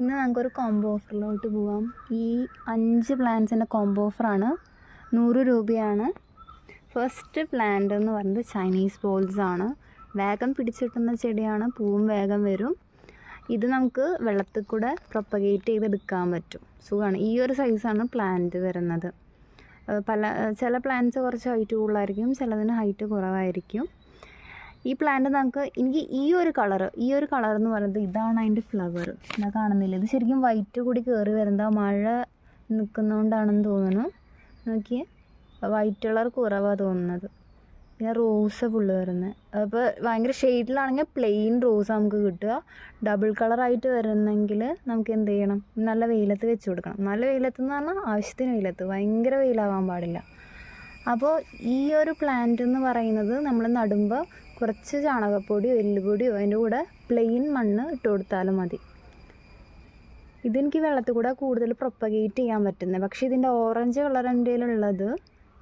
ഇന്ന് നമുക്കൊരു കോംബോ ഓഫറിലോട്ട് പോവാം. ഈ 5 പ്ലാന്റ്സിൻ്റെ കോംബോ ഓഫറാണ്. 100 രൂപയാണ്. ഫസ്റ്റ് പ്ലാന്റ് എന്ന് പറയുന്നത് ചൈനീസ് ബോൾസ് ആണ്. വേഗം പിടിച്ചിട്ടുന്ന ചെടിയാണ്, പൂവും വേഗം വരും. ഇത് നമുക്ക് വെള്ളത്തിൽ കൂടെ പ്രൊപ്പഗേറ്റ് ചെയ്തെടുക്കാൻ പറ്റും, സുഖമാണ്. ഈ ഒരു സൈസാണ് പ്ലാന്റ് വരുന്നത്. ചില പ്ലാന്റ്സ് കുറച്ച് ഹൈറ്റ് കൂടുതലായിരിക്കും, ചിലതിന് ഹൈറ്റ് കുറവായിരിക്കും. ഈ പ്ലാന്റ് എനിക്ക് ഈ ഒരു കളർ എന്ന് പറയുന്നത് ഇതാണ് അതിൻ്റെ ഫ്ലവർ. ഞാൻ കാണുന്നില്ല, ഇത് ശരിക്കും വൈറ്റ് കൂടി കയറി വരുന്നത് മഴ നിൽക്കുന്നതുകൊണ്ടാണെന്ന് തോന്നുന്നു. നോക്കിയേ, വൈറ്റ് കളർ കുറവാണ് തോന്നുന്നത്. പിന്നെ റോസ് ഫുള്ള് വരുന്നത്. അപ്പോൾ ഭയങ്കര ഷെയ്ഡിലാണെങ്കിൽ പ്ലെയിൻ റോസ് നമുക്ക് കിട്ടുക. ഡബിൾ കളറായിട്ട് വരുന്നെങ്കിൽ നമുക്ക് എന്ത് ചെയ്യണം, നല്ല വെയിലത്ത് വെച്ച് കൊടുക്കണം. നല്ല വെയിലത്തെന്ന് പറഞ്ഞാൽ ആവശ്യത്തിന് വെയിലത്ത്, ഭയങ്കര വെയിലാവാൻ പാടില്ല. അപ്പോൾ ഈ ഒരു പ്ലാന്റ് എന്ന് പറയുന്നത് നമ്മൾ നടുമ്പോൾ കുറച്ച് ചാണകപ്പൊടിയോ എല്ലുപൊടിയോ അതിൻ്റെ കൂടെ പ്ലെയിൻ മണ്ണ് ഇട്ട് കൊടുത്താലും മതി. ഇതെനിക്ക് വെള്ളത്തിൽ കൂടെ കൂടുതൽ പ്രൊപ്പഗേറ്റ് ചെയ്യാൻ പറ്റുന്നത്. പക്ഷേ ഇതിൻ്റെ ഓറഞ്ച് കളർ എൻ്റെ കയ്യിലുള്ളത്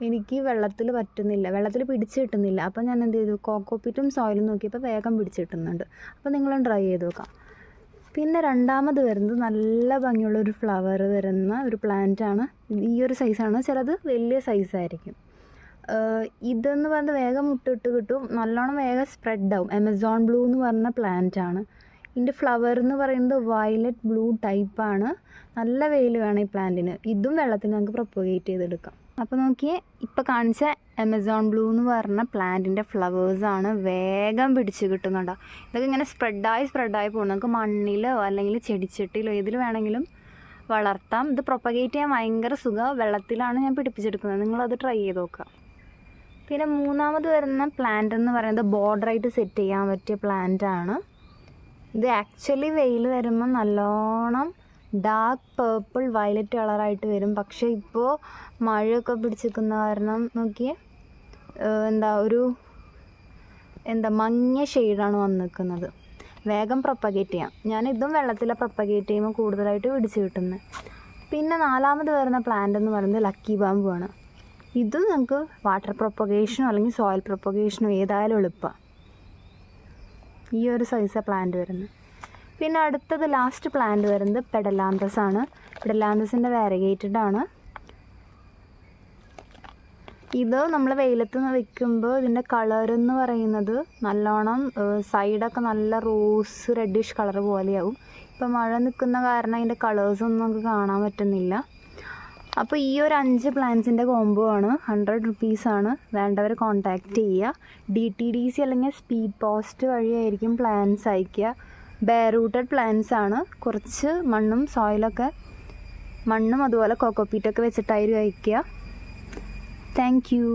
എനിക്ക് വെള്ളത്തിൽ പിടിച്ച് കിട്ടുന്നില്ല. അപ്പോൾ ഞാൻ എന്ത് ചെയ്തു, കോക്കോപ്പിറ്റും സോയിലും നോക്കിയപ്പോൾ വേഗം പിടിച്ച് കിട്ടുന്നുണ്ട്. അപ്പോൾ നിങ്ങളും ട്രൈ ചെയ്ത് നോക്കാം. പിന്നെ രണ്ടാമത് വരുന്നത് നല്ല ഭംഗിയുള്ളൊരു ഫ്ലവർ വരുന്ന ഒരു പ്ലാന്റാണ്. ഈ ഒരു സൈസാണ്, ചിലത് വലിയ സൈസായിരിക്കും. ഇതെന്ന് പറയുന്നത് വേഗം മുട്ടിട്ട് കിട്ടും, നല്ലോണം വേഗം സ്പ്രെഡാവും. ആമസോൺ ബ്ലൂ എന്ന് പറഞ്ഞ പ്ലാന്റാണ്. ഇതിൻ്റെ ഫ്ലവർ എന്ന് പറയുന്നത് വയലറ്റ് ബ്ലൂ ടൈപ്പാണ്. നല്ല വെയിൽ വേണം ഈ പ്ലാന്റിന്. ഇതും വെള്ളത്തിൽ നമുക്ക് പ്രൊപ്പഗേറ്റ് ചെയ്തെടുക്കാം. അപ്പോൾ നോക്കിയേ, ഇപ്പോൾ കാണിച്ച ആമസോൺ ബ്ലൂ എന്ന് പറഞ്ഞ പ്ലാന്റിൻ്റെ ഫ്ലവേഴ്സാണ്. വേഗം പിടിച്ച് കിട്ടുന്നുണ്ടോ? ഇതൊക്കെ ഇങ്ങനെ സ്പ്രെഡായി പോകും. നമുക്ക് മണ്ണിലോ അല്ലെങ്കിൽ ചെടിച്ചട്ടിയിലോ ഏതിൽ വേണമെങ്കിലും വളർത്താം. ഇത് പ്രൊപ്പഗേറ്റ് ചെയ്യാൻ ഭയങ്കര സുഖമാണ്. വെള്ളത്തിലാണ് ഞാൻ പിടിപ്പിച്ചെടുക്കുന്നത്. നിങ്ങളത് ട്രൈ ചെയ്ത് നോക്കുക. പിന്നെ മൂന്നാമത് വരുന്ന പ്ലാന്റ് എന്ന് പറയുന്നത് ബോർഡറായിട്ട് സെറ്റ് ചെയ്യാൻ പറ്റിയ പ്ലാന്റാണ്. ഇത് ആക്ച്വലി വെയിൽ വരുമ്പോൾ നല്ലോണം ഡാർക്ക് പേർപ്പിൾ വയലറ്റ് കളറായിട്ട് വരും. പക്ഷേ ഇപ്പോൾ മഴയൊക്കെ പിടിച്ചിരിക്കുന്ന കാരണം നോക്കിയേ, മഞ്ഞ ഷെയ്ഡാണ് വന്നിരിക്കുന്നത്. വേഗം പ്രൊപ്പഗേറ്റ് ചെയ്യാം. ഞാനിതും വെള്ളത്തിൽ പ്രൊപ്പഗേറ്റ് ചെയ്യുമ്പോൾ കൂടുതലായിട്ട് പിടിച്ച് കിട്ടുന്നത്. പിന്നെ നാലാമത് വരുന്ന പ്ലാന്റ് എന്ന് പറയുന്നത് ലക്കി ബാമ്പു ആണ്. ഇതും നമുക്ക് വാട്ടർ പ്രൊപ്പഗേഷനോ അല്ലെങ്കിൽ സോയിൽ പ്രൊപ്പഗേഷനോ ഏതായാലും എളുപ്പമാണ്. ഈ ഒരു സൈസാണ് പ്ലാന്റ് വരുന്നത്. പിന്നെ അടുത്തത് ലാസ്റ്റ് പ്ലാന്റ് വരുന്നത് പെഡലാന്തസ് ആണ്. പെഡലാന്തസിൻ്റെ വാരിഗേറ്റഡ് ആണ്. ഇത് നമ്മൾ വെയിലത്ത് വെക്കുമ്പോൾ ഇതിൻ്റെ കളർ എന്ന് പറയുന്നത് നല്ലോണം സൈഡൊക്കെ നല്ല റോസ് റെഡിഷ് കളർ പോലെയാവും. ഇപ്പം മഴ നിൽക്കുന്ന കാരണം അതിൻ്റെ കളേഴ്സൊന്നും നമുക്ക് കാണാൻ പറ്റുന്നില്ല. അപ്പോൾ ഈ ഒരു 5 പ്ലാന്റ്സിൻ്റെ കോംബോ ആണ്. 100 റുപ്പീസാണ്. വേണ്ടവർ കോൺടാക്റ്റ് ചെയ്യുക. DTDC അല്ലെങ്കിൽ സ്പീഡ് പോസ്റ്റ് വഴിയായിരിക്കും പ്ലാന്റ്സ് അയയ്ക്കുക. ബെയർ റൂട്ടഡ് പ്ലാന്റ്സ് ആണ്. കുറച്ച് മണ്ണും അതുപോലെ കോക്കോപ്പീറ്റൊക്കെ വെച്ചിട്ടായിരിക്കും അയയ്ക്കുക. Thank you.